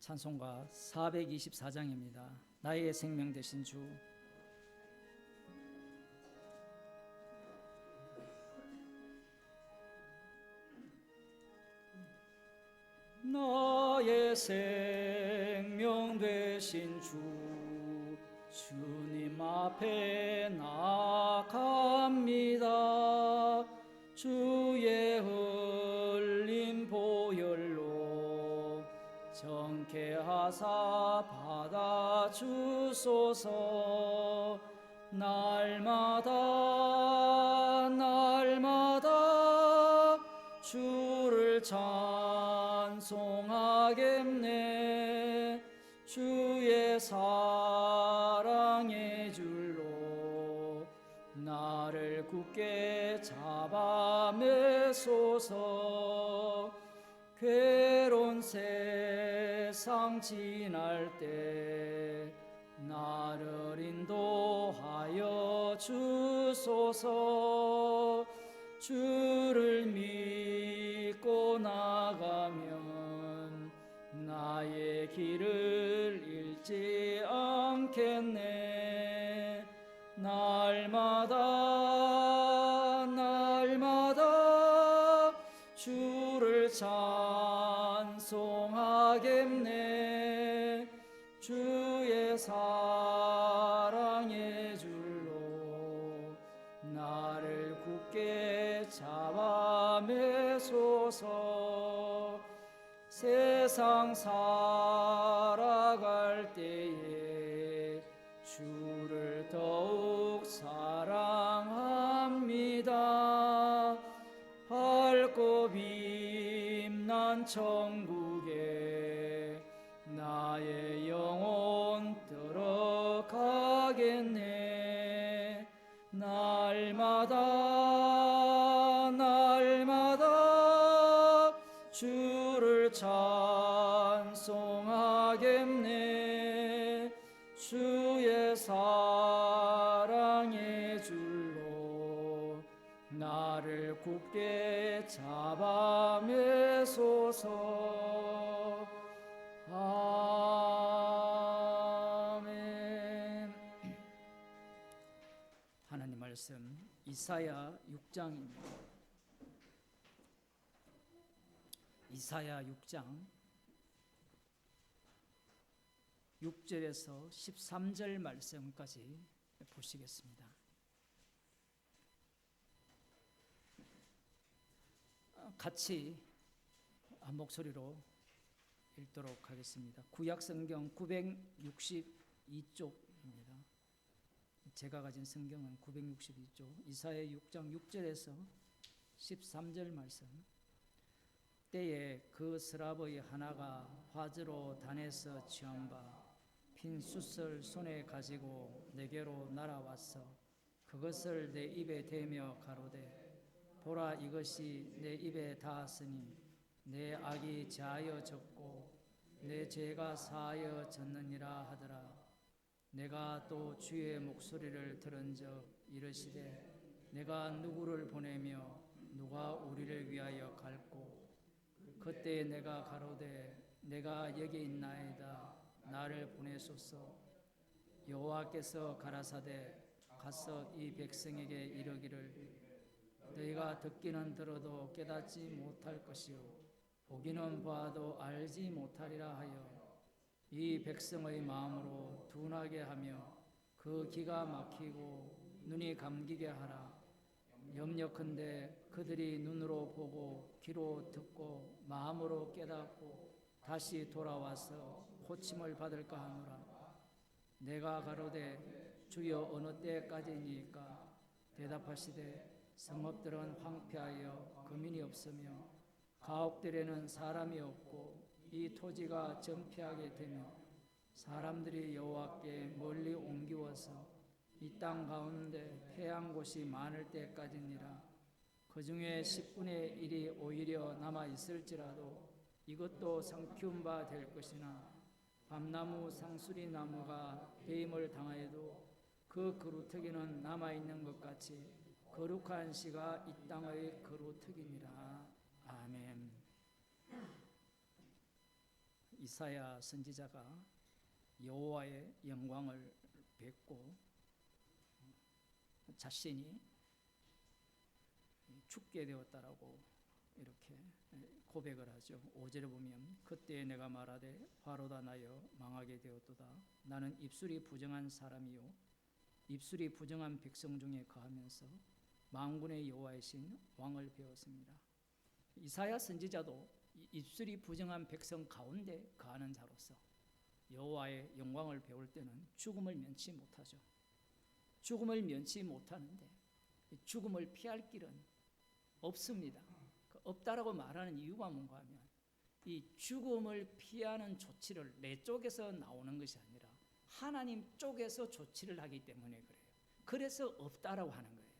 찬송가 424장입니다. 나의 생명 되신 주. 나의 생명 되신 주, 주님 앞에 나아갑니다. 주의 흘린 보혈로 정케하사 받아주소서. 날마다 주를 찬송하겠네. 주의 사랑의 줄로 나를 굳게 잡아매소서. 괴로운 세상 지날 때 나를 인도하여 주소서. 주를 믿고 나가면 나의 길을 잃지 않겠네. 날마다 주를 찬송하겠네. 주의 사랑의 줄로 나를 굳게 잡아매소서. 세상 살아갈 때에 주를 더욱 사랑합니다. 밝고 빛난 천국에 나의 영혼 들어가겠네. 날마다 주를 찬송하겠네. 주의 사랑의 줄로 나를 굳게 잡아매소서. 아멘. 하나님 말씀 이사야 6장입니다. 이사야 6장 6절에서 13절 말씀까지 보시겠습니다. 같이 한 목소리로 읽도록 하겠습니다. 구약성경 962쪽입니다. 제가 가진 성경은 962쪽. 이사야 6장 6절에서 13절 말씀. 때에 그 스랍의 하나가 화즈로 단에서 취한 바 핀 숯을 손에 가지고 내게로 날아왔어. 그것을 내 입에 대며 가로되 보라, 이것이 내 입에 닿았으니 내 악이 자하여졌고 내 죄가 사하여졌느니라 하더라. 내가 또 주의 목소리를 들은즉 이르시되 내가 누구를 보내며 누가 우리를 위하여 갈꼬. 그때 내가 가로되 내가 여기 있나이다. 나를 보내소서. 여호와께서 가라사대 가서 이 백성에게 이르기를 너희가 듣기는 들어도 깨닫지 못할 것이요 보기는 봐도 알지 못하리라 하여 이 백성의 마음으로 둔하게 하며 그 귀가 막히고 눈이 감기게 하라. 염려컨대 그들이 눈으로 보고 귀로 듣고 마음으로 깨닫고 다시 돌아와서 고침을 받을까 하노라. 내가 가로되 주여 어느 때까지니까 대답하시되 성읍들은 황폐하여 거민이 없으며 가옥들에는 사람이 없고 이 토지가 전폐하게 되며 사람들이 여호와께 멀리 옮기워서 이 땅 가운데 패한 곳이 많을 때까지니라. 그 중에 10분의 1이 오히려 남아 있을지라도 이것도 성키운 바 될 것이나 밤나무 상수리 나무가 배임을 당하여도 그 그루터기는 남아 있는 것 같이 거룩한 씨가 이 땅의 그루터기니라. 아멘. 이사야 선지자가 여호와의 영광을 뵙고 자신이 죽게 되었다라고 이렇게 고백을 하죠. 5절에 보면 그때 내가 말하되 화로다 나여 망하게 되었도다. 나는 입술이 부정한 사람이요 입술이 부정한 백성 중에 거하면서 만군의 여호와이신 왕을 배웠습니다. 이사야 선지자도 입술이 부정한 백성 가운데 거하는 자로서 여호와의 영광을 배울 때는 죽음을 면치 못하죠. 죽음을 면치 못하는데 죽음을 피할 길은 없습니다. 없다라고 말하는 이유가 뭔가 하면 이 죽음을 피하는 조치를 내 쪽에서 나오는 것이 아니라 하나님 쪽에서 조치를 하기 때문에 그래요. 그래서 없다라고 하는 거예요.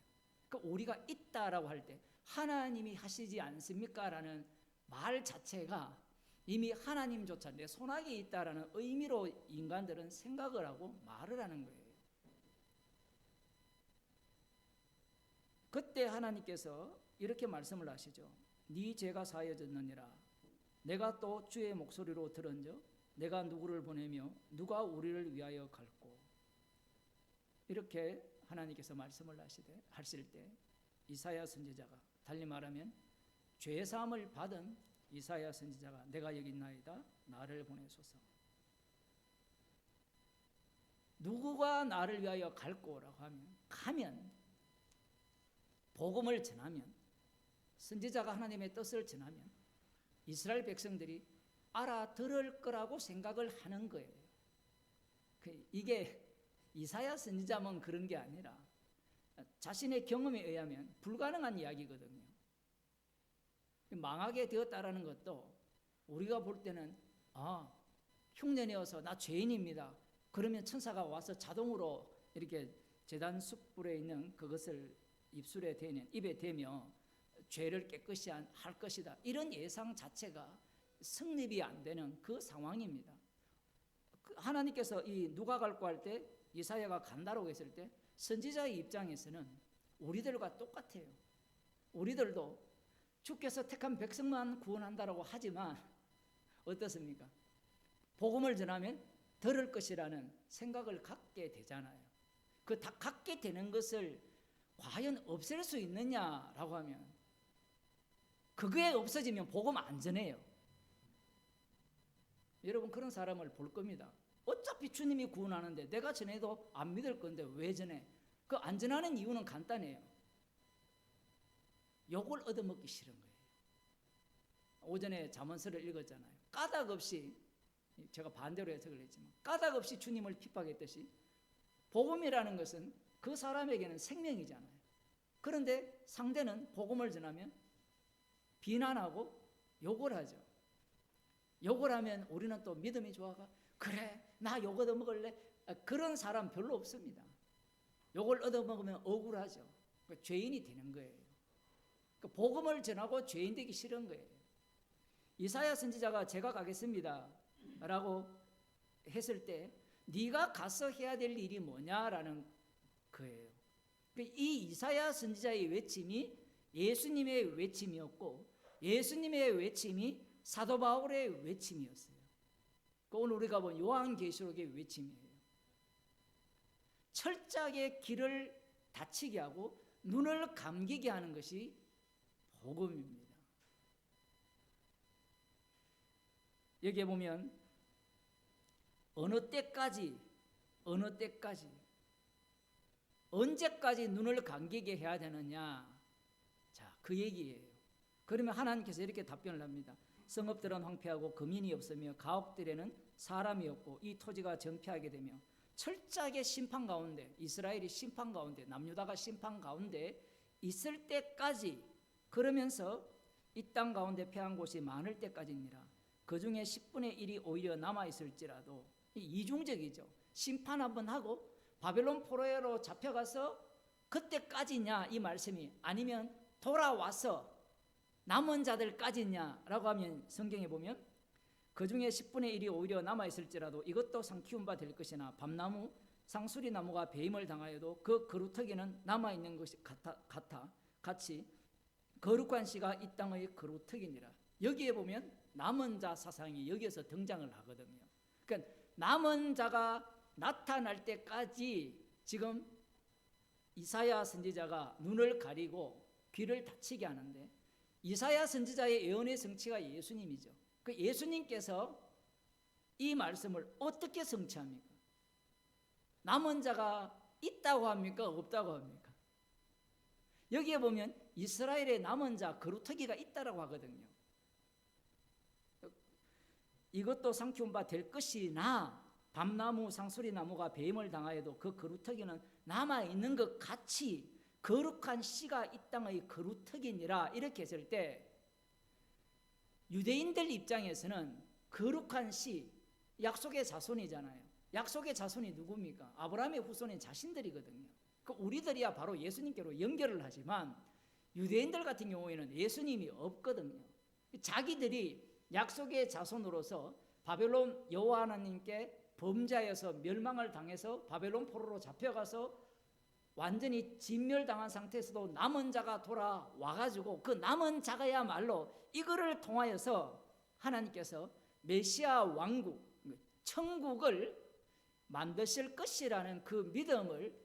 그러니까 우리가 있다라고 할 때 하나님이 하시지 않습니까? 라는 말 자체가 이미 하나님조차 내 손아귀에 있다라는 의미로 인간들은 생각을 하고 말을 하는 거예요. 그때 하나님께서 이렇게 말씀을 하시죠. 네 죄가 사여졌느니라. 내가 또 주의 목소리로 들은즉 내가 누구를 보내며 누가 우리를 위하여 갈꼬. 이렇게 하나님께서 말씀을 하실 때 이사야 선지자가 달리 말하면 죄 사함을 받은 이사야 선지자가 내가 여기 있나이다 나를 보내소서. 누구가 나를 위하여 갈꼬라고 하면 가면 복음을 전하면 선지자가 하나님의 뜻을 전하면 이스라엘 백성들이 알아들을 거라고 생각을 하는 거예요. 이게 이사야 선지자만 그런 게 아니라 자신의 경험에 의하면 불가능한 이야기거든요. 망하게 되었다라는 것도 우리가 볼 때는 흉년이어서 나 죄인입니다. 그러면 천사가 와서 자동으로 이렇게 제단 숯불에 있는 그것을 입에 대며 죄를 깨끗이 할 것이다. 이런 예상 자체가 성립이 안 되는 그 상황입니다. 하나님께서 이 누가 갈고 할 때 이사야가 간다라고 했을 때 선지자의 입장에서는 우리들과 똑같아요. 우리들도 주께서 택한 백성만 구원한다라고 하지만 어떻습니까? 복음을 전하면 들을 것이라는 생각을 갖게 되잖아요. 그 다 갖게 되는 것을 과연 없앨 수 있느냐라고 하면 그게 없어지면 복음 안 전해요. 여러분 그런 사람을 볼 겁니다. 어차피 주님이 구원하는데 내가 전해도 안 믿을 건데 왜 전해? 그 안 전하는 이유는 간단해요. 욕을 얻어먹기 싫은 거예요. 오전에 잠언서를 읽었잖아요. 까닭 없이 제가 반대로 해석을 했지만 까닭 없이 주님을 핍박했듯이 복음이라는 것은 그 사람에게는 생명이잖아요. 그런데 상대는 복음을 전하면 비난하고 욕을 하죠. 욕을 하면 우리는 또 믿음이 좋아가 그래 나 욕 얻어먹을래? 그런 사람 별로 없습니다. 욕을 얻어먹으면 억울하죠. 그러니까 죄인이 되는 거예요. 그러니까 복음을 전하고 죄인 되기 싫은 거예요. 이사야 선지자가 제가 가겠습니다 라고 했을 때 네가 가서 해야 될 일이 뭐냐라는 거예요. 이 이사야 선지자의 외침이 예수님의 외침이었고 예수님의 외침이 사도 바울의 외침이었어요. 오늘 우리가 본 요한계시록의 외침이에요. 철저하게 귀를 닫히게 하고 눈을 감기게 하는 것이 복음입니다. 여기에 보면 어느 때까지 언제까지 눈을 감기게 해야 되느냐. 자, 그 얘기예요. 그러면 하나님께서 이렇게 답변을 합니다. 성읍들은 황폐하고 거민이 없으며 가옥들에는 사람이 없고 이 토지가 전폐하게 되며 철저하게 심판 가운데 이스라엘이 심판 가운데 남유다가 심판 가운데 있을 때까지 그러면서 이 땅 가운데 패한 곳이 많을 때까지니라. 그 중에 10분의 1이 오히려 남아있을지라도 이중적이죠. 심판 한번 하고 바벨론 포로로 잡혀가서 그때까지냐 이 말씀이 아니면 돌아와서 남은 자들까지냐라고 하면 성경에 보면 그 중에 10분의 1이 오히려 남아있을지라도 이것도 상 키운 바 될 것이나 밤나무 상수리나무가 배임을 당하여도 그 그루터기는 남아있는 것이 같이 거룩한 씨가 이 땅의 그루터기니라. 여기에 보면 남은 자 사상이 여기서 등장을 하거든요. 그러니까 남은 자가 나타날 때까지 지금 이사야 선지자가 눈을 가리고 귀를 닫히게 하는데, 이사야 선지자의 예언의 성취가 예수님이죠. 그 예수님께서 이 말씀을 어떻게 성취합니까? 남은 자가 있다고 합니까? 없다고 합니까? 여기에 보면 이스라엘의 남은 자 거루터기가 있다라고 하거든요. 이것도 삼키운 바 될 것이나 밤나무 상수리나무가 배임을 당하여도 그 거루터기는 남아있는 것 같이 거룩한 씨가 이 땅의 거루터기니라. 이렇게 했을 때 유대인들 입장에서는 거룩한 씨, 약속의 자손이잖아요. 약속의 자손이 누굽니까? 아브라함의 후손인 자신들이거든요. 그 우리들이야 바로 예수님께로 연결을 하지만 유대인들 같은 경우에는 예수님이 없거든요. 자기들이 약속의 자손으로서 바벨론 여호와 하나님께 범죄하여서 멸망을 당해서 바벨론 포로로 잡혀가서 완전히 진멸당한 상태에서도 남은 자가 돌아와가지고 그 남은 자가야말로 이거를 통하여서 하나님께서 메시아 왕국, 천국을 만드실 것이라는 그 믿음을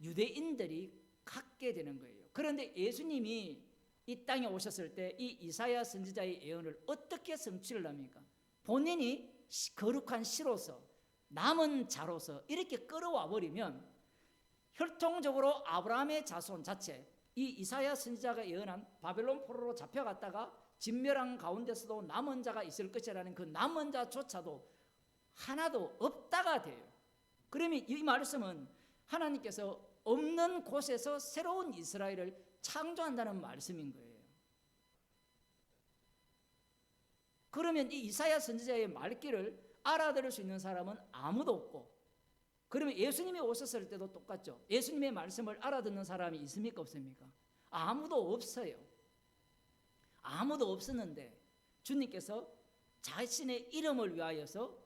유대인들이 갖게 되는 거예요. 그런데 예수님이 이 땅에 오셨을 때 이 이사야 선지자의 예언을 어떻게 성취를 합니까? 본인이 거룩한 씨로서 남은 자로서 이렇게 끌어와 버리면 혈통적으로 아브라함의 자손 자체, 이 이사야 선지자가 예언한 바벨론 포로로 잡혀갔다가 진멸한 가운데서도 남은 자가 있을 것이라는 그 남은 자조차도 하나도 없다가 돼요. 그러면 이 말씀은 하나님께서 없는 곳에서 새로운 이스라엘을 창조한다는 말씀인 거예요. 그러면 이 이사야 선지자의 말귀를 알아들을 수 있는 사람은 아무도 없고, 그러면 예수님이 오셨을 때도 똑같죠. 예수님의 말씀을 알아듣는 사람이 있습니까? 없습니까? 아무도 없어요. 아무도 없었는데 주님께서 자신의 이름을 위하여서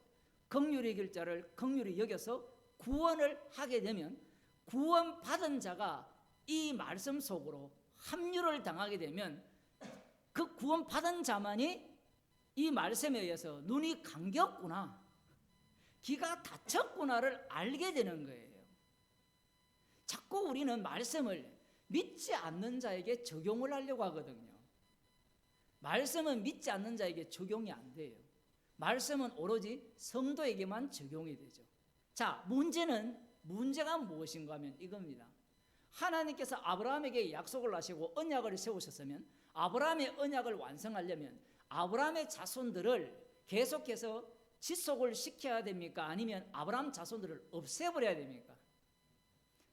긍휼히 여길 자를 긍휼히 여겨서 구원을 하게 되면 구원받은 자가 이 말씀 속으로 합류를 당하게 되면 그 구원받은 자만이 이 말씀에 의해서 눈이 감겼구나, 귀가 닫혔구나를 알게 되는 거예요. 자꾸 우리는 말씀을 믿지 않는 자에게 적용을 하려고 하거든요. 말씀은 믿지 않는 자에게 적용이 안 돼요. 말씀은 오로지 성도에게만 적용이 되죠. 자, 문제가 무엇인가 하면 이겁니다. 하나님께서 아브라함에게 약속을 하시고 언약을 세우셨으면 아브라함의 언약을 완성하려면 아브라함의 자손들을 계속해서 지속을 시켜야 됩니까? 아니면 아브라함 자손들을 없애버려야 됩니까?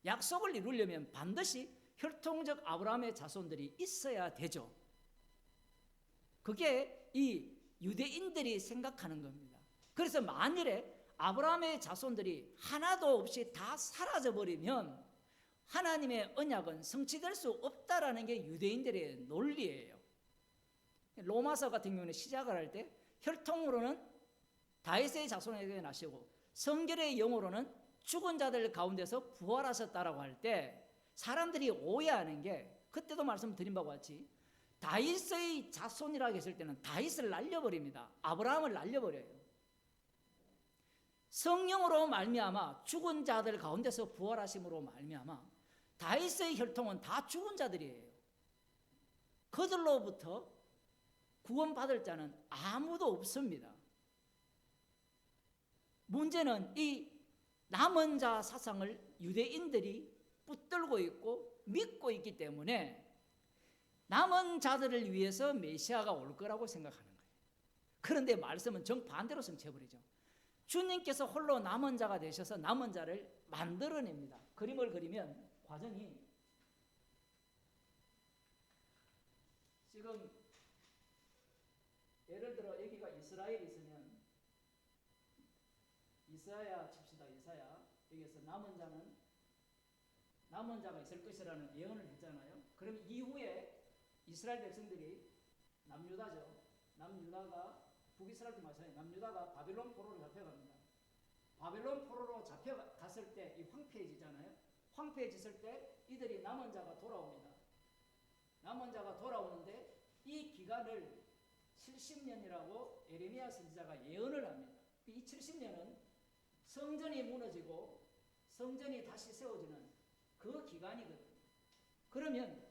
약속을 이루려면 반드시 혈통적 아브라함의 자손들이 있어야 되죠. 그게 이 유대인들이 생각하는 겁니다. 그래서 만일에 아브라함의 자손들이 하나도 없이 다 사라져버리면 하나님의 언약은 성취될 수 없다라는 게 유대인들의 논리예요. 로마서 같은 경우는 시작을 할 때 혈통으로는 다윗의 자손에게 나시고 성결의 영으로는 죽은 자들 가운데서 부활하셨다라고 할 때 사람들이 오해하는 게, 그때도 말씀드린 바와 같이 다윗의 자손이라고 했을 때는 다윗을 날려버립니다. 아브라함을 날려버려요. 성령으로 말미암아 죽은 자들 가운데서 부활하심으로 말미암아 다윗의 혈통은 다 죽은 자들이에요. 그들로부터 구원받을 자는 아무도 없습니다. 문제는 이 남은 자 사상을 유대인들이 붙들고 있고 믿고 있기 때문에 남은 자들을 위해서 메시아가 올 거라고 생각하는 거예요. 그런데 말씀은 정반대로 성취해버리죠. 주님께서 홀로 남은 자가 되셔서 남은 자를 만들어냅니다. 그림을 그리면 과정이 지금 예를 들어 여기가 이스라엘이 있으면 이사야 칩시다. 이사야 여기서 남은 자가 있을 것이라는 예언을 했잖아요. 그럼 이후에 이스라엘 백성들이 남유다죠. 남유다가 북이스라엘도 마찬가지예요. 남유다가 바벨론 포로로 잡혀갑니다. 바벨론 포로로 잡혀갔을 때 이 황폐해지잖아요. 황폐해졌을 때 이들이 남은 자가 돌아옵니다. 남은 자가 돌아오는데 이 기간을 70년이라고 에레미야 선지자가 예언을 합니다. 이 70년은 성전이 무너지고 성전이 다시 세워지는 그 기간이거든요. 그러면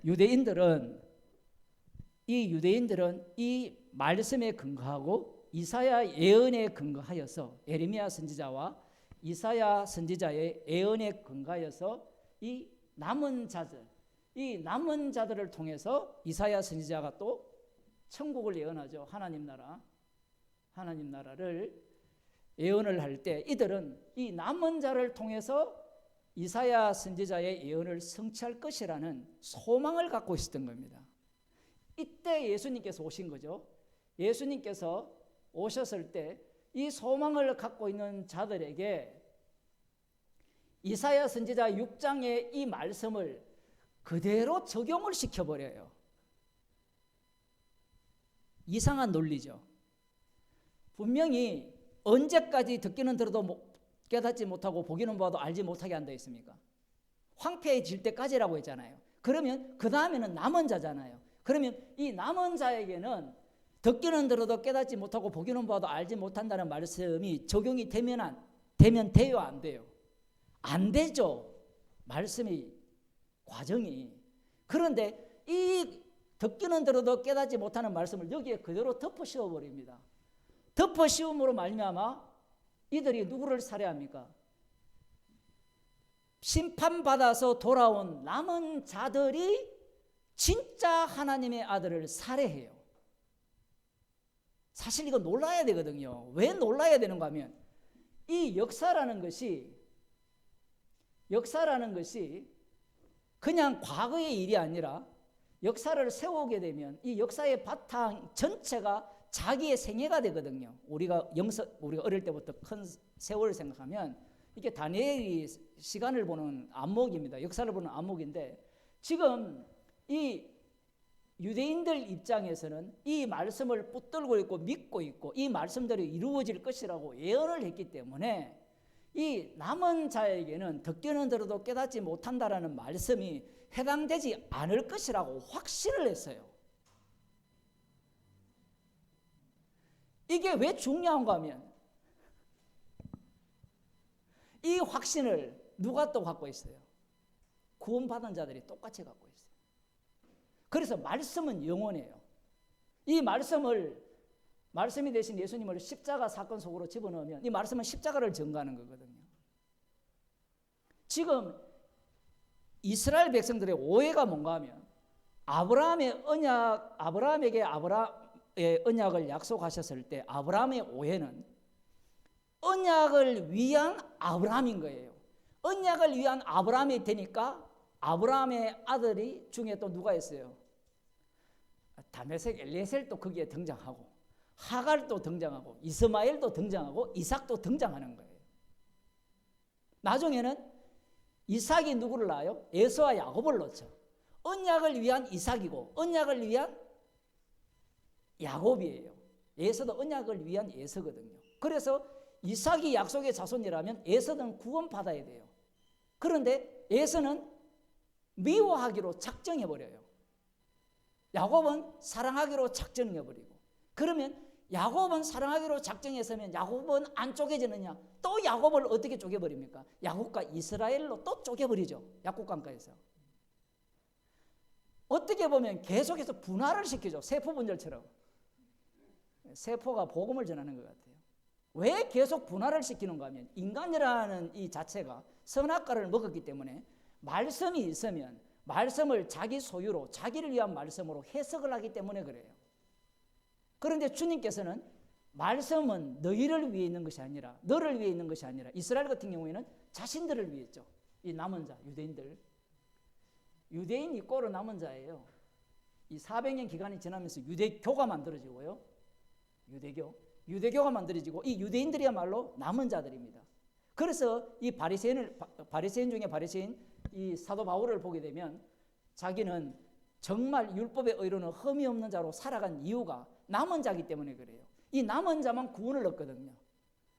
유대인들은 이게 유대인들은 이 말씀에 근거하고 이사야 예언에 근거하여서 에레미야 선지자와 이사야 선지자의 예언에 근거하여서 이 남은 자들을 통해서 이사야 선지자가 또 천국을 예언하죠. 하나님 나라를 예언을 할 때 이들은 이 남은 자를 통해서 이사야 선지자의 예언을 성취할 것이라는 소망을 갖고 있었던 겁니다. 이때 예수님께서 오신 거죠. 예수님께서 오셨을 때 이 소망을 갖고 있는 자들에게 이사야 선지자 6장의 이 말씀을 그대로 적용을 시켜버려요. 이상한 논리죠. 분명히 언제까지 듣기는 들어도 깨닫지 못하고 보기는 봐도 알지 못하게 한다 했습니까? 황폐해질 때까지라고 했잖아요. 그러면 그 다음에는 남은 자잖아요. 그러면 이 남은 자에게는 듣기는 들어도 깨닫지 못하고 보기는 봐도 알지 못한다는 말씀이 적용이 되면 돼요, 안 돼요? 안 되죠. 말씀이 과정이. 그런데 이 듣기는 들어도 깨닫지 못하는 말씀을 여기에 그대로 덮어 씌워 버립니다. 덮어 씌움으로 말미암아 이들이 누구를 살해합니까? 심판받아서 돌아온 남은 자들이 진짜 하나님의 아들을 살해해요. 사실 이거 놀라야 되거든요. 왜 놀라야 되는가 하면 이 역사라는 것이 그냥 과거의 일이 아니라 역사를 세우게 되면 이 역사의 바탕 전체가 자기의 생애가 되거든요. 우리가 어릴 때부터 큰 세월을 생각하면 이게 다니엘이 시간을 보는 안목입니다. 역사를 보는 안목인데 지금 이 유대인들 입장에서는 이 말씀을 붙들고 있고 믿고 있고 이 말씀대로 이루어질 것이라고 예언을 했기 때문에 이 남은 자에게는 듣기는 들어도 깨닫지 못한다라는 말씀이 해당되지 않을 것이라고 확신을 했어요. 이게 왜 중요한가 하면 이 확신을 누가 또 갖고 있어요? 구원받은 자들이 똑같이 갖고 있어요. 그래서 말씀은 영원해요. 이 말씀이 되신 예수님을 십자가 사건 속으로 집어넣으면 이 말씀은 십자가를 증거하는 거거든요. 지금 이스라엘 백성들의 오해가 뭔가 하면 아브라함에게 아브라함의 언약을 약속하셨을 때 아브라함의 오해는 언약을 위한 아브라함인 거예요. 언약을 위한 아브라함이 되니까 아브라함의 아들이 중에 또 누가 있어요? 다메섹 엘리에셀도 거기에 등장하고 하갈도 등장하고 이스마엘도 등장하고 이삭도 등장하는 거예요. 나중에는 이삭이 누구를 낳아요? 에서와 야곱을 낳죠. 언약을 위한 이삭이고 언약을 위한 야곱이에요. 에서도 언약을 위한 에서거든요. 그래서 이삭이 약속의 자손이라면 에서는 구원받아야 돼요. 그런데 에서는 미워하기로 작정해버려요. 야곱은 사랑하기로 작정해버리고 그러면 야곱은 사랑하기로 작정했으면 야곱은 안 쪼개지느냐? 또 야곱을 어떻게 쪼개버립니까? 야곱과 이스라엘로 또 쪼개버리죠. 약국강가에서. 어떻게 보면 계속해서 분할을 시키죠. 세포 분열처럼. 세포가 복음을 전하는 것 같아요. 왜 계속 분할을 시키는가 하면 인간이라는 이 자체가 선악과를 먹었기 때문에 말씀이 있으면 말씀을 자기 소유로 자기를 위한 말씀으로 해석을 하기 때문에 그래요. 그런데 주님께서는 말씀은 너희를 위해 있는 것이 아니라 너를 위해 있는 것이 아니라 이스라엘 같은 경우에는 자신들을 위해 있죠. 이 남은 자 유대인들. 유대인 이꼬르 남은 자예요. 이 400년 기간이 지나면서 유대교가 만들어지고요. 유대교가 만들어지고 이 유대인들이야말로 남은 자들입니다. 그래서 이 바리새인 중에 바리새인 이 사도 바울을 보게 되면 자기는 정말 율법의 의로는 흠이 없는 자로 살아간 이유가 남은 자이기 때문에 그래요. 이 남은 자만 구원을 얻거든요.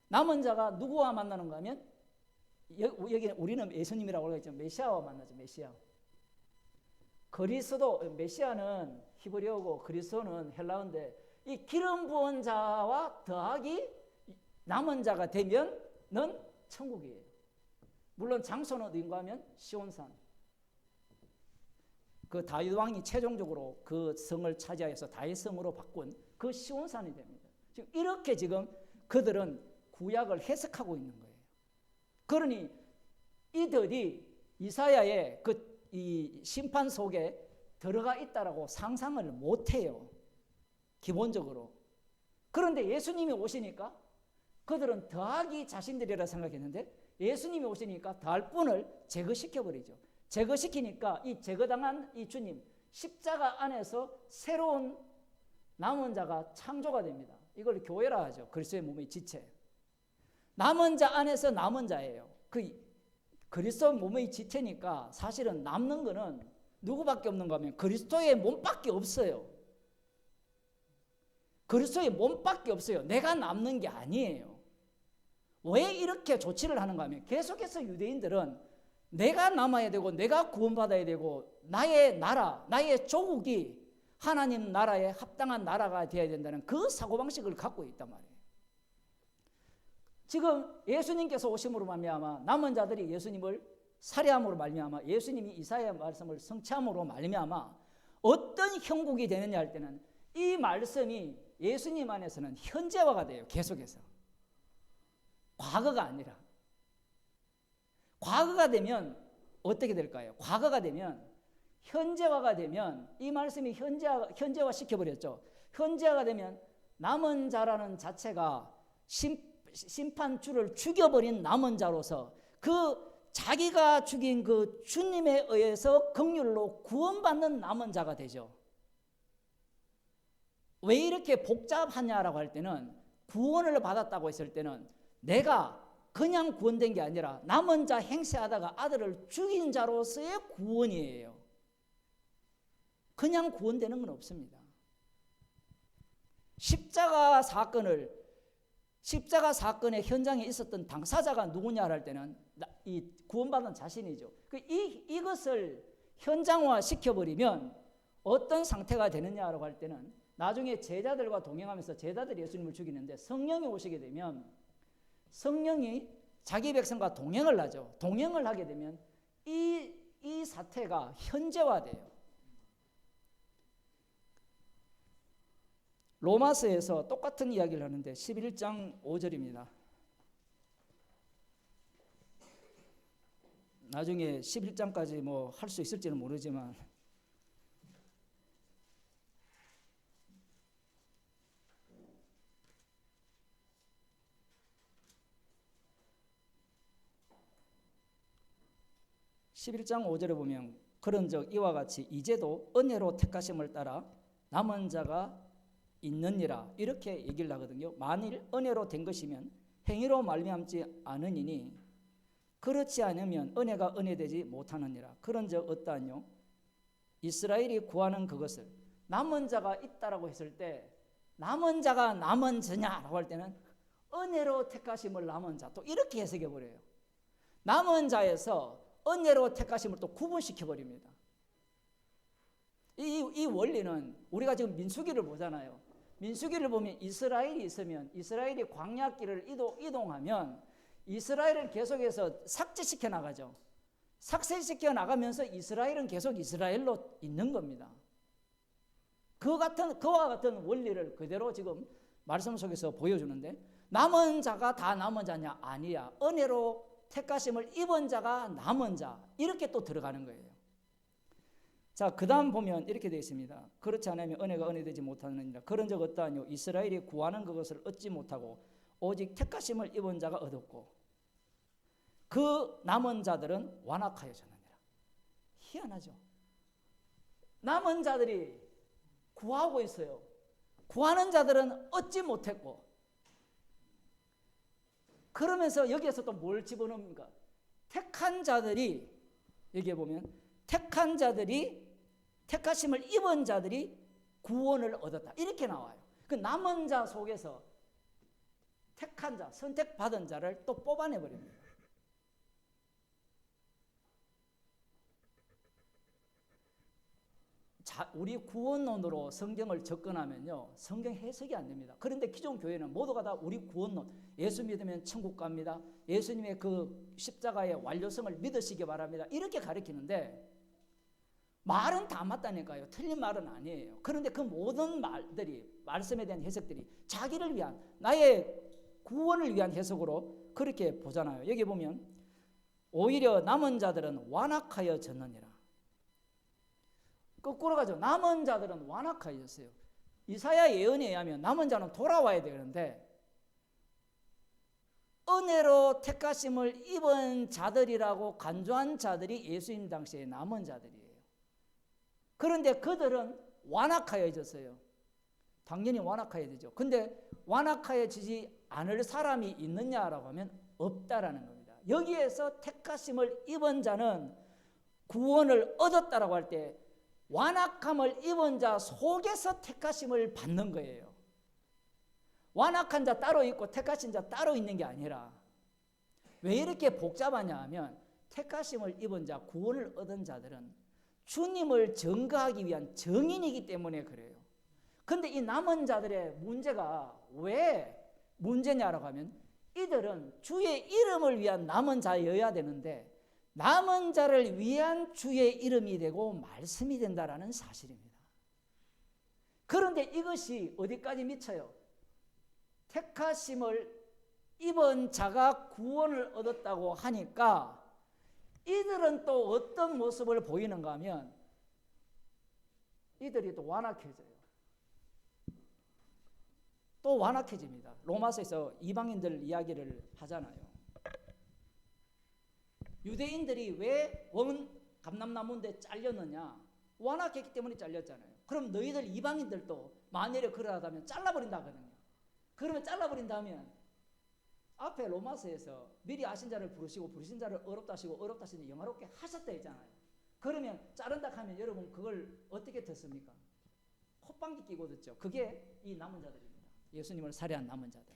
남은 자가 누구와 만나는가 하면 여기는 우리는 예수님이라고 그러겠죠. 메시아와 만나죠. 메시아. 그리스도, 메시아는 히브리어고 그리스도는 헬라어인데 이 기름 부은 자와 더하기 남은 자가 되면은 천국이에요. 물론 장소는 어딘가 하면 시온산. 그 다윗 왕이 최종적으로 그 성을 차지하여서 다윗성으로 바꾼 그 시온산이 됩니다. 지금 이렇게 지금 그들은 구약을 해석하고 있는 거예요. 그러니 이들이 이사야의 이 심판 속에 들어가 있다라고 상상을 못해요. 기본적으로. 그런데 예수님이 오시니까 그들은 더하기 자신들이라 생각했는데 예수님이 오시니까 더할 뿐을 제거시켜버리죠. 제거시키니까 이 제거당한 이 주님 십자가 안에서 새로운 남은 자가 창조가 됩니다. 이걸 교회라 하죠. 그리스도의 몸의 지체. 남은 자 안에서 남은 자예요. 그리스도 몸의 지체니까 사실은 남는 거는 누구밖에 없는가 하면 그리스도의 몸밖에 없어요. 그리스도의 몸밖에 없어요. 내가 남는 게 아니에요. 왜 이렇게 조치를 하는가 하면 계속해서 유대인들은 내가 남아야 되고 내가 구원받아야 되고 나의 나라, 나의 조국이 하나님 나라에 합당한 나라가 되어야 된다는 그 사고방식을 갖고 있단 말이에요. 지금 예수님께서 오심으로 말미암아 남은 자들이 예수님을 살해함으로 말미암아 예수님이 이사야의 말씀을 성취함으로 말미암아 어떤 형국이 되느냐 할 때는 이 말씀이 예수님 안에서는 현재화가 돼요. 계속해서. 과거가 아니라. 과거가 되면 어떻게 될까요? 과거가 되면 현재화가 되면 이 말씀이 현재화 시켜버렸죠. 현재화가 되면 남은 자라는 자체가 심판주를 죽여버린 남은 자로서 그 자기가 죽인 그 주님에 의해서 긍휼로 구원받는 남은 자가 되죠. 왜 이렇게 복잡하냐라고 할 때는 구원을 받았다고 했을 때는 내가 그냥 구원된 게 아니라 남은 자 행세하다가 아들을 죽인 자로서의 구원이에요. 그냥 구원되는 건 없습니다. 십자가 사건의 현장에 있었던 당사자가 누구냐 할 때는 이 구원받은 자신이죠. 이것을 현장화 시켜버리면 어떤 상태가 되느냐라고 할 때는 나중에 제자들과 동행하면서 제자들이 예수님을 죽이는데 성령이 오시게 되면 성령이 자기 백성과 동행을 하죠. 동행을 하게 되면 이 사태가 현재화돼요. 로마서에서 똑같은 이야기를 하는데 11장 5절입니다. 나중에 11장까지 뭐 할 수 있을지는 모르지만 (11장 5절에) 보면 그런즉 이와 같이 이제도 은혜로 택하심을 따라 남은 자가 있느니라 이렇게 얘기를 하거든요. 만일 은혜로 된 것이면 행위로 말미암지 않으니니 그렇지 않으면 은혜가 은혜되지 못하느니라. 그런즉 어떠하뇨? 이스라엘이 구하는 그것을 남은 자가 있다라고 했을 때 남은 자가 남은 자냐라고 할 때는 은혜로 택하심을 남은 자 또 이렇게 해석해 버려요. 남은 자에서 은혜로 택하심을 또 구분시켜 버립니다. 이 원리는 우리가 지금 민수기를 보잖아요. 민수기를 보면 이스라엘이 있으면 이스라엘이 광야길을 이동하면 이스라엘을 계속해서 삭제시켜 나가죠. 삭제시켜 나가면서 이스라엘은 계속 이스라엘로 있는 겁니다. 그와 같은 원리를 그대로 지금 말씀 속에서 보여주는데 남은 자가 다 남은 자냐? 아니야. 은혜로 택하심을 입은 자가 남은 자 이렇게 또 들어가는 거예요. 자, 그 다음 보면 이렇게 되어 있습니다. 그렇지 않으면 은혜가 은혜되지 못하느니라. 그런 적 어떠하뇨? 이스라엘이 구하는 그것을 얻지 못하고 오직 택하심을 입은 자가 얻었고 그 남은 자들은 완악하여졌느니라. 희한하죠. 남은 자들이 구하고 있어요. 구하는 자들은 얻지 못했고 그러면서 여기에서 또 뭘 집어넣습니까? 택한 자들이 여기에 보면 택한 자들이 택하심을 입은 자들이 구원을 얻었다 이렇게 나와요. 그 남은 자 속에서 택한 자 선택받은 자를 또 뽑아내 버립니다. 우리 구원론으로 성경을 접근하면요, 성경 해석이 안 됩니다. 그런데 기존 교회는 모두가 다 우리 구원론, 예수 믿으면 천국 갑니다, 예수님의 그 십자가의 완료성을 믿으시기 바랍니다, 이렇게 가르치는데 말은 다 맞다니까요. 틀린 말은 아니에요. 그런데 그 모든 말들이, 말씀에 대한 해석들이 자기를 위한, 나의 구원을 위한 해석으로 그렇게 보잖아요. 여기 보면 오히려 남은 자들은 완악하여 졌느니라. 거꾸로 가죠. 남은 자들은 완악하였어요. 이사야 예언에 의하면 남은 자는 돌아와야 되는데 은혜로 택하심을 입은 자들이라고 간주한 자들이 예수님 당시에 남은 자들이에요. 그런데 그들은 완악하여졌어요. 당연히 완악하여지죠. 근데 완악하여지지 않을 사람이 있느냐라고 하면 없다라는 겁니다. 여기에서 택하심을 입은 자는 구원을 얻었다라고 할 때 완악함을 입은 자 속에서 택하심을 받는 거예요. 완악한 자 따로 있고 택하신 자 따로 있는 게 아니라, 왜 이렇게 복잡하냐 하면 택하심을 입은 자, 구원을 얻은 자들은 주님을 증거하기 위한 증인이기 때문에 그래요. 그런데 이 남은 자들의 문제가 왜 문제냐라고 하면 이들은 주의 이름을 위한 남은 자여야 되는데 남은 자를 위한 주의 이름이 되고 말씀이 된다라는 사실입니다. 그런데 이것이 어디까지 미쳐요? 택하심을 입은 자가 구원을 얻었다고 하니까 이들은 또 어떤 모습을 보이는가 하면 이들이 또 완악해져요. 또 완악해집니다. 로마서에서 이방인들 이야기를 하잖아요. 유대인들이 왜 감람나무인데 잘렸느냐? 완악했기 때문에 잘렸잖아요. 그럼 너희들 이방인들도 만일에 그러하다면 잘라버린다거든요. 그러면 잘라버린다면 앞에 로마서에서 미리 아신 자를 부르시고 부르신 자를 어렵다 하시고 어렵다 하시니 영화롭게 하셨다 했잖아요. 그러면 자른다 하면 여러분 그걸 어떻게 듣습니까? 콧방귀 끼고 듣죠. 그게 이 남은 자들입니다. 예수님을 살해한 남은 자들.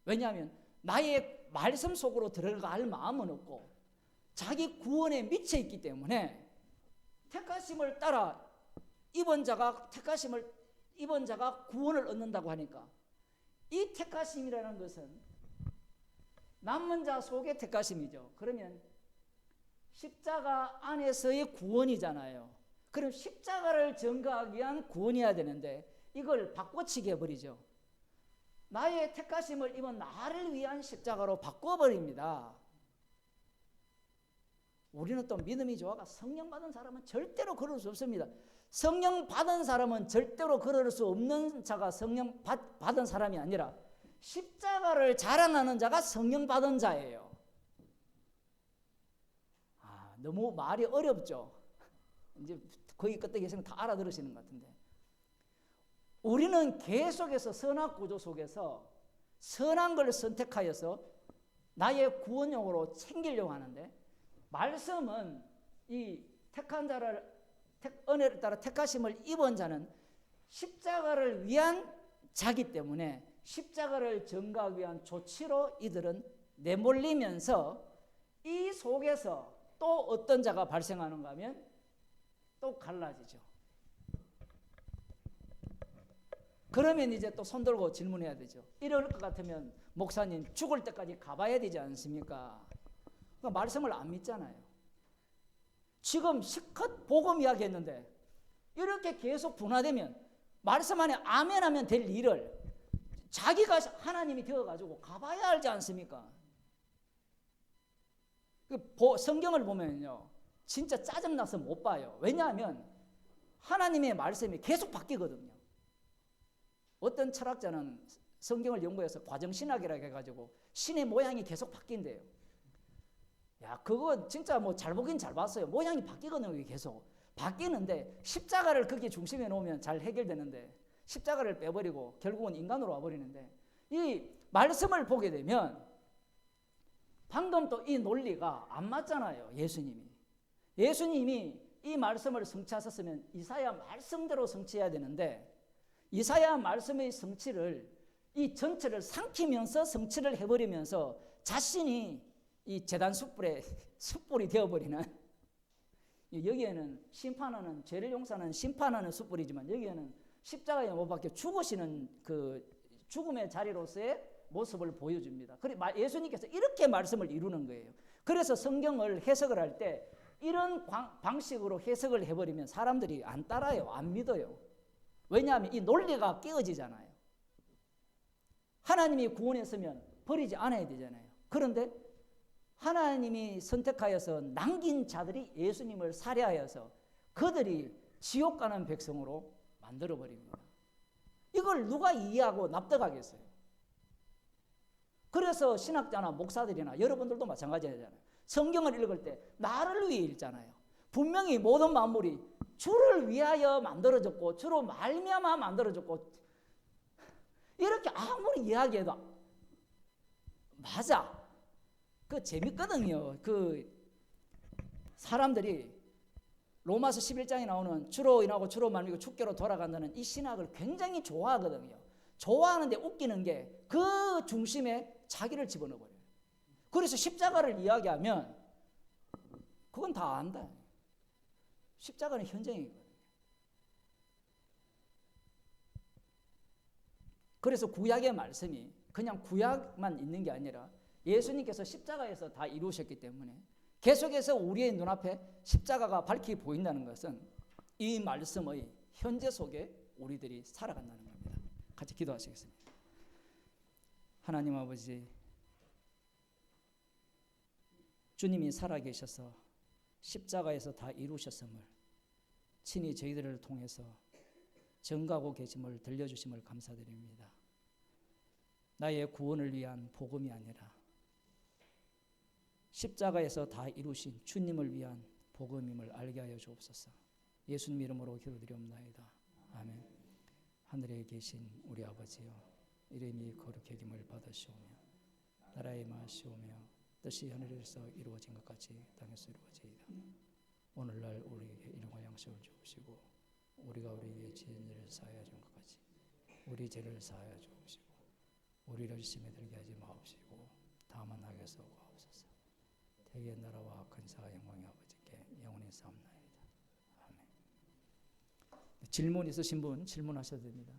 왜냐하면 나의 말씀 속으로 들어갈 마음은 없고 자기 구원에 미쳐 있기 때문에 택하심을 따라 택하심을 입은 자가 구원을 얻는다고 하니까 이 택하심이라는 것은 남은 자 속의 택하심이죠. 그러면 십자가 안에서의 구원이잖아요. 그럼 십자가를 증거하기 위한 구원이어야 되는데 이걸 바꿔치기 해버리죠. 나의 택하심을 입은 나를 위한 십자가로 바꿔버립니다. 우리는 또 믿음이 좋아가 성령 받은 사람은 절대로 그럴 수 없습니다. 성령 받은 사람은 절대로 그럴 수 없는 자가 성령 받은 사람이 아니라 십자가를 자랑하는 자가 성령 받은 자예요. 너무 말이 어렵죠. 이제 거의 끄떡에서는 다 알아들으시는 것 같은데, 우리는 계속해서 선악 구조 속에서 선한 걸 선택하여서 나의 구원용으로 챙기려고 하는데, 말씀은 이 택한 자를 은혜를 따라 택하심을 입은 자는 십자가를 위한 자기 때문에 십자가를 증거하기 위한 조치로 이들은 내몰리면서 이 속에서 또 어떤 자가 발생하는가 하면 또 갈라지죠. 그러면 이제 또 손 들고 질문해야 되죠. 이럴 것 같으면 목사님 죽을 때까지 가봐야 되지 않습니까? 그러니까 말씀을 안 믿잖아요. 지금 실컷 복음 이야기했는데 이렇게 계속 분화되면 말씀 안에 아멘 하면 될 일을 자기가 하나님이 되어가지고 가봐야 알지 않습니까? 성경을 보면요 진짜 짜증나서 못 봐요. 왜냐하면 하나님의 말씀이 계속 바뀌거든요. 어떤 철학자는 성경을 연구해서 과정신학이라고 해가지고 신의 모양이 계속 바뀐대요. 야, 그거 진짜 뭐 잘 보긴 잘 봤어요. 모양이 바뀌거든요. 계속 바뀌는데 십자가를 거기에 중심에 놓으면 잘 해결되는데 십자가를 빼버리고 결국은 인간으로 와버리는데, 이 말씀을 보게 되면 방금 또 이 논리가 안 맞잖아요. 예수님이 이 말씀을 성취하셨으면 이사야 말씀대로 성취해야 되는데 이사야 말씀의 성취를 이 전체를 삼키면서 성취를 해버리면서 자신이 이 제단 숯불이 되어버리는 여기에는 심판하는, 죄를 용서하는 심판하는 숯불이지만 여기에는 십자가에 못 박혀 죽으시는 그 죽음의 자리로서의 모습을 보여줍니다. 그래 예수님께서 이렇게 말씀을 이루는 거예요. 그래서 성경을 해석을 할 때 이런 방식으로 해석을 해버리면 사람들이 안 따라요, 안 믿어요. 왜냐하면 이 논리가 깨어지잖아요. 하나님이 구원했으면 버리지 않아야 되잖아요. 그런데 하나님이 선택하여서 남긴 자들이 예수님을 살해하여서 그들이 지옥 가는 백성으로 만들어버립니다. 이걸 누가 이해하고 납득하겠어요? 그래서 신학자나 목사들이나 여러분들도 마찬가지잖아요. 성경을 읽을 때 나를 위해 읽잖아요. 분명히 모든 만물이 주를 위하여 만들어졌고 주로 말미암아 만들어졌고 이렇게 아무리 이야기해도 맞아. 그 재밌거든요. 그 사람들이 로마서 11장에 나오는 주로 인하고 주로 말미고 주께로 돌아간다는 이 신학을 굉장히 좋아하거든요. 좋아하는데 웃기는 게 그 중심에 자기를 집어넣어버려요. 그래서 십자가를 이야기하면 그건 다 안다. 십자가는 현장이거든요. 그래서 구약의 말씀이 그냥 구약만 있는 게 아니라 예수님께서 십자가에서 다 이루셨기 때문에 계속해서 우리의 눈앞에 십자가가 밝히 보인다는 것은 이 말씀의 현재 속에 우리들이 살아간다는 겁니다. 같이 기도하시겠습니다. 하나님 아버지, 주님이 살아계셔서 십자가에서 다 이루셨음을 친히 저희들을 통해서 증거하고 계심을 들려주심을 감사드립니다. 나의 구원을 위한 복음이 아니라 십자가에서 다 이루신 주님을 위한 복음임을 알게 하여 주옵소서. 예수님 이름으로 기도드리옵나이다. 아멘. 하늘에 계신 우리 아버지여, 이름이 거룩히 여김을 받으시오며 나라의 마시오며 뜻이 하늘에서 이루어진 것 같이 땅에서 이루어지이다. 오늘날 우리에게 일용할 양식을 주옵시고 우리가 우리에게 지은 일을 사하여 준 것 같이 우리 죄를 사하여 주옵시고 우리를 시험에 들게 하지 마옵시고 다만 악에서 구하옵소서. 대개 나라와 권세와 영광이 아버지께 영원히 싸움나이다. 아멘. 질문 있으신 분 질문하셔도 됩니다.